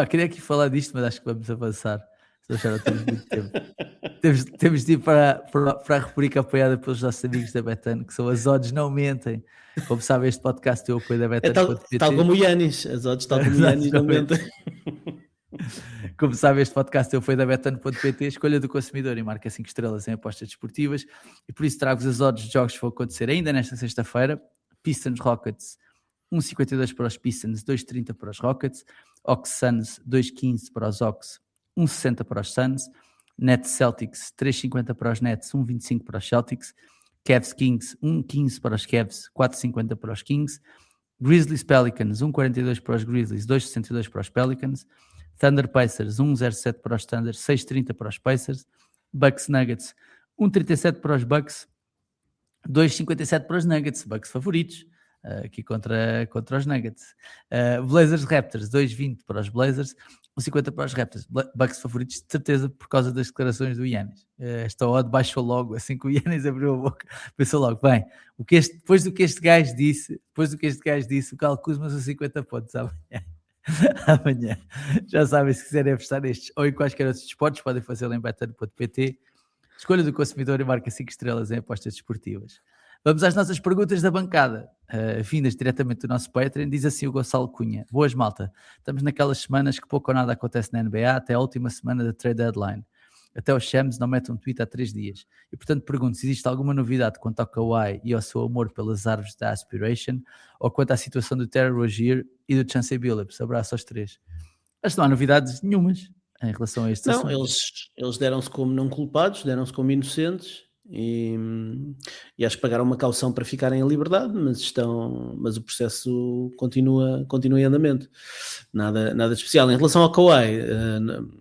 Queria aqui falar disto, mas acho que vamos avançar. Se já não temos muito tempo. Temos de ir para a rubrica apoiada pelos nossos amigos da Betano, que são as odds não mentem. Como sabem, este podcast tem o apoio da É Betano.pt. tal como o Yanis. As odds tal como o Yanis não mentem. Como sabe, este podcast foi da Betano.pt, escolha do consumidor e marca 5 estrelas em apostas desportivas, e por isso trago-vos as odds de jogos que vão acontecer ainda nesta sexta-feira. Pistons Rockets 1,52 para os Pistons, 2,30 para os Rockets. Ox Suns 2,15 para os Ox, 1,60 para os Suns. Nets Celtics 3,50 para os Nets, 1,25 para os Celtics. Cavs Kings 1,15 para os Cavs, 4,50 para os Kings. Grizzlies Pelicans 1,42 para os Grizzlies, 2,62 para os Pelicans. Thunder Pacers 1,07 para os Thunder, 6,30 para os Pacers. Bucks Nuggets 1,37 para os Bucks, 2,57 para os Nuggets, Bucks favoritos aqui contra os Nuggets. Blazers Raptors 2,20 para os Blazers, 1,50 para os Raptors. Bucks favoritos de certeza por causa das declarações do Giannis. Esta odd baixou logo assim que o Giannis abriu a boca, pensou logo, bem, depois do que este gajo disse, o Cal Kuzma são 50 pontos amanhã. Já sabem, se quiserem apostar nestes ou em quaisquer outros esportes, podem fazê-lo em betano.pt. Escolha do consumidor e marca 5 estrelas em apostas desportivas. Vamos às nossas perguntas da bancada, vindas diretamente do nosso Patreon. Diz assim o Gonçalo Cunha: boas, malta, estamos naquelas semanas que pouco ou nada acontece na NBA até a última semana da trade deadline. Até os Shams não metem um tweet há 3 dias. E portanto pergunto se existe alguma novidade quanto ao Kawhi e ao seu amor pelas árvores da Aspiration, ou quanto à situação do Terry Rozier e do Chancey Billups. Abraço aos 3. Acho que não há novidades nenhumas em relação a estes assuntos. Eles deram-se como não culpados, deram-se como inocentes e acho que pagaram uma caução para ficarem em liberdade, mas o processo continua em andamento. Nada de especial. Em relação ao Kawhi,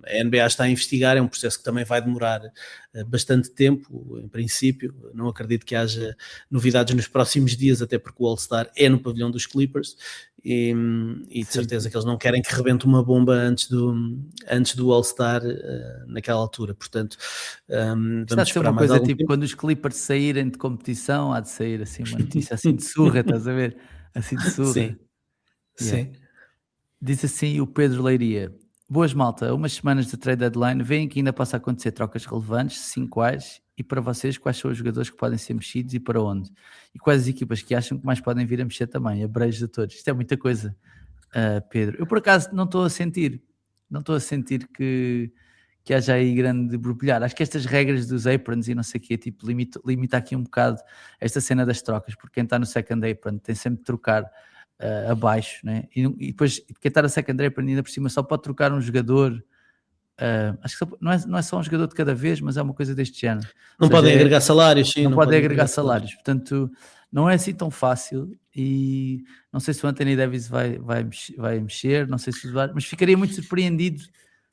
a NBA está a investigar, é um processo que também vai demorar bastante tempo, em princípio. Não acredito que haja novidades nos próximos dias, até porque o All-Star é no pavilhão dos Clippers e de certeza que eles não querem que rebente uma bomba antes do All-Star naquela altura, portanto Está vamos de ser esperar uma mais coisa algum tipo tempo. quando os Clippers saírem de competição, há de sair assim uma notícia assim de surra, estás a ver? Assim de surra. Sim, Yeah. sim. Diz assim o Pedro Leiria. Boas malta, a umas semanas de trade deadline, veem que ainda possa acontecer trocas relevantes, sim quais, e para vocês quais são os jogadores que podem ser mexidos e para onde? E quais as equipas que acham que mais podem vir a mexer também? Abreijos a todos. Isto é muita coisa, Pedro. Eu por acaso não estou a sentir que haja aí grande borbulhar. Acho que estas regras dos aprons e não sei o quê, tipo, limita aqui um bocado esta cena das trocas, porque quem está no second apron tem sempre de trocar abaixo, né? E depois quem está no second apron ainda por cima só pode trocar um jogador. Acho que não é só um jogador de cada vez, mas é uma coisa deste género. Não Ou seja, podem agregar salários, sim, não não podem podem agregar agregar salários. salários, portanto não é assim tão fácil e não sei se o Anthony Davis vai mexer, não sei se os mas ficaria muito surpreendido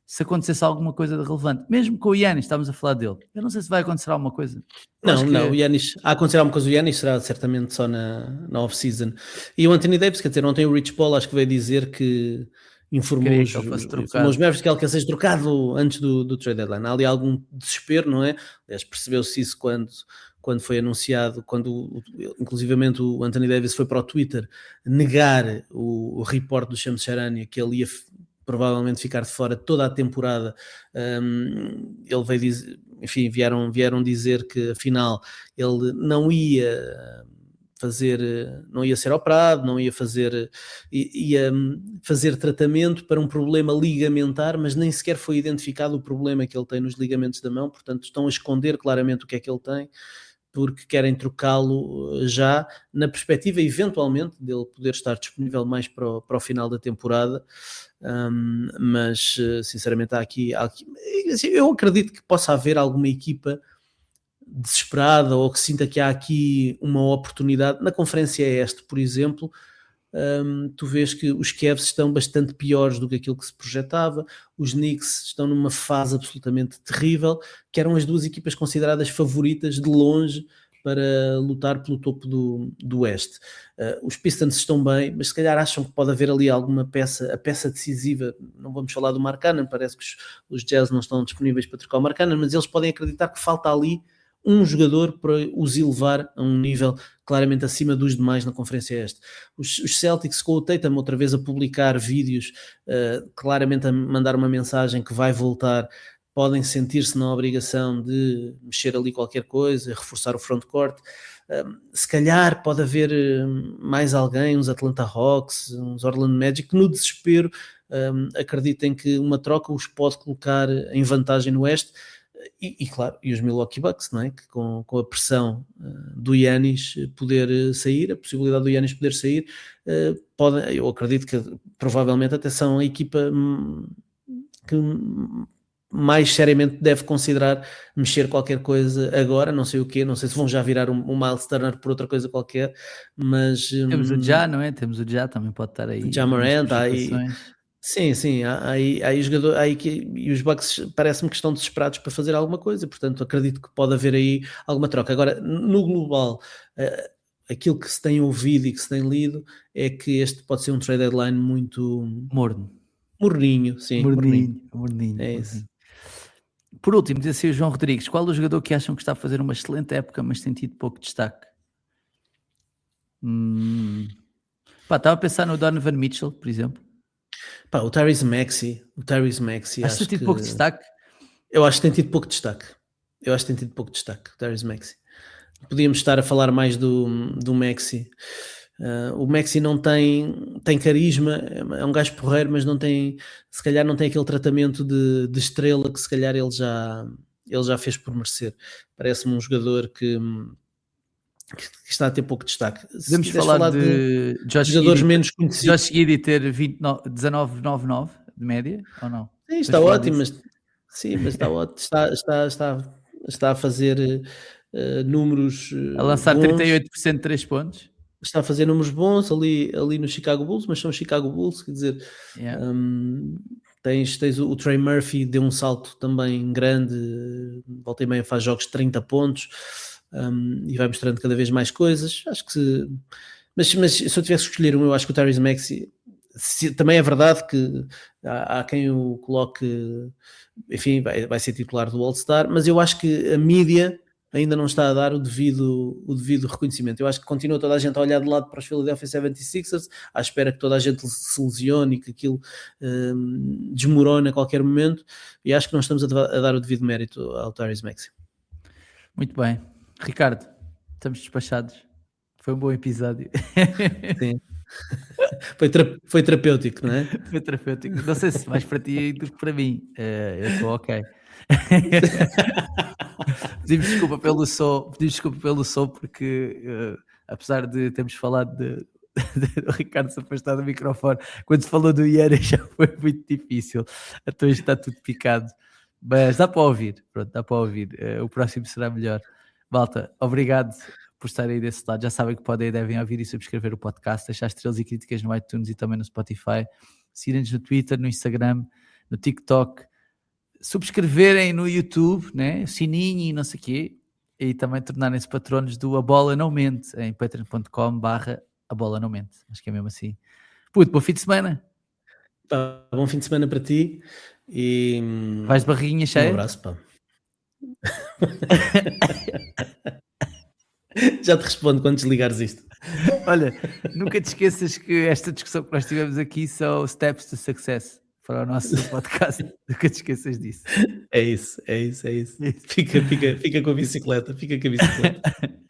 se acontecesse alguma coisa de relevante, mesmo com o Giannis, estamos a falar dele, eu não sei se vai acontecer alguma coisa. Eu acho Não, o que Giannis, a acontecer alguma coisa, o Giannis será certamente só na off-season. E o Anthony Davis, quer dizer, ontem o Rich Paul acho que veio dizer que informou queria os, que ele fosse informou os trocado. Mavericks que ele quer ser trocado antes do trade deadline. Há ali algum desespero, não é? Aliás, percebeu-se isso quando foi anunciado, inclusivamente o Anthony Davis foi para o Twitter negar o report do Shams Charania que ele ia provavelmente ficar de fora toda a temporada. Ele veio dizer, enfim, vieram dizer que afinal ele não ia não ia ser operado, não ia fazer, ia fazer tratamento para um problema ligamentar, mas nem sequer foi identificado o problema que ele tem nos ligamentos da mão, portanto estão a esconder claramente o que é que ele tem, porque querem trocá-lo já, na perspectiva eventualmente dele poder estar disponível mais para o final da temporada, mas sinceramente há aqui eu acredito que possa haver alguma equipa desesperada ou que sinta que há aqui uma oportunidade. Na Conferência Este, por exemplo, tu vês que os Cavs estão bastante piores do que aquilo que se projetava, os Knicks estão numa fase absolutamente terrível, que eram as duas equipas consideradas favoritas de longe para lutar pelo topo do Oeste. Os Pistons estão bem, mas se calhar acham que pode haver ali alguma peça, a peça decisiva, não vamos falar do Markkanen, parece que os Jazz não estão disponíveis para trocar o Markkanen, mas eles podem acreditar que falta ali um jogador para os elevar a um nível claramente acima dos demais na Conferência Este. Os Celtics com o Tatum outra vez a publicar vídeos, claramente a mandar uma mensagem que vai voltar, podem sentir-se na obrigação de mexer ali qualquer coisa, reforçar o frontcourt. Se calhar pode haver mais alguém, uns Atlanta Hawks, uns Orlando Magic, que no desespero acreditem que uma troca os pode colocar em vantagem no Oeste. E claro, e os Milwaukee Bucks, não é? Que com a pressão do Giannis poder sair, a possibilidade do Giannis poder sair, eu acredito que provavelmente até são a equipa que mais seriamente deve considerar mexer qualquer coisa agora, não sei o quê, não sei se vão já virar um Miles Turner por outra coisa qualquer, mas Temos o Já, não é? Temos o Já, também pode estar aí Ja numas Morant, cogitações. sim, há aí jogador, e os Bucks parece-me que estão desesperados para fazer alguma coisa, portanto acredito que pode haver aí alguma troca. Agora, no global, aquilo que se tem ouvido e que se tem lido é que este pode ser um trade deadline muito Morno. morninho, sim, morninho. Morninho. É isso. Por último, diz assim o João Rodrigues, qual o jogador que acham que está a fazer uma excelente época, mas tem tido pouco destaque? Estava a pensar no Donovan Mitchell, por exemplo. Pá, o Tyrese Maxey, Acho que tem tido pouco destaque. Eu acho que tem tido pouco destaque. O Tyrese Maxey. Podíamos estar a falar mais do Maxey. O Maxey não tem carisma, é um gajo porreiro, mas se calhar não tem aquele tratamento de estrela que se calhar ele já fez por merecer. Parece-me um jogador que está a ter pouco destaque. Podemos falar de Josh jogadores Giddey, menos conhecidos. Josh Giddey ter 19,99 de média, ou não? Sim, está ótimo, mas está ótimo. Está a fazer números A lançar bons. 38% de 3 pontos. Está a fazer números bons ali no Chicago Bulls, mas são Chicago Bulls, quer dizer, Yeah. tens o Trey Murphy, deu um salto também grande, volta e meia faz jogos de 30 pontos, e vai mostrando cada vez mais coisas. Acho que Mas se eu tivesse que escolher um, eu acho que o Tyrese Maxey, também é verdade que há quem o coloque, enfim, vai ser titular do All-Star, mas eu acho que a mídia ainda não está a dar o devido reconhecimento. Eu acho que continua toda a gente a olhar de lado para os Philadelphia 76ers, à espera que toda a gente se lesione e que aquilo desmorone a qualquer momento, e acho que não estamos a dar o devido mérito ao Tyrese Maxey. Muito bem. Ricardo, estamos despachados. Foi um bom episódio. Sim. Foi terapêutico, não é? Foi terapêutico. Não sei se mais para ti do que para mim. Eu estou ok. Pedimos desculpa pelo som porque apesar de termos falado de o Ricardo se afastar do microfone, quando se falou do Iera já foi muito difícil. Então isto está tudo picado. Mas dá para ouvir, pronto, dá para ouvir. O próximo será melhor. Malta, obrigado por estarem aí desse lado. Já sabem que podem e devem ouvir e subscrever o podcast, deixar estrelas e críticas no iTunes e também no Spotify. Seguirem-nos no Twitter, no Instagram, no TikTok. Subscreverem no YouTube, né? Sininho e não sei o quê. E também tornarem-se patronos do A Bola Não Mente em patreon.com/A Bola Não Mente. Acho que é mesmo assim. Puto, bom fim de semana. Pá, bom fim de semana para ti e Vais de barriguinha um cheia? abraço, pá. Já te respondo quando desligares isto. Olha, nunca te esqueças que esta discussão que nós tivemos aqui são steps to success para o nosso podcast. Nunca te esqueças disso. É isso. Fica com a bicicleta.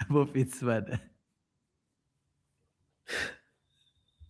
Bom fim de semana.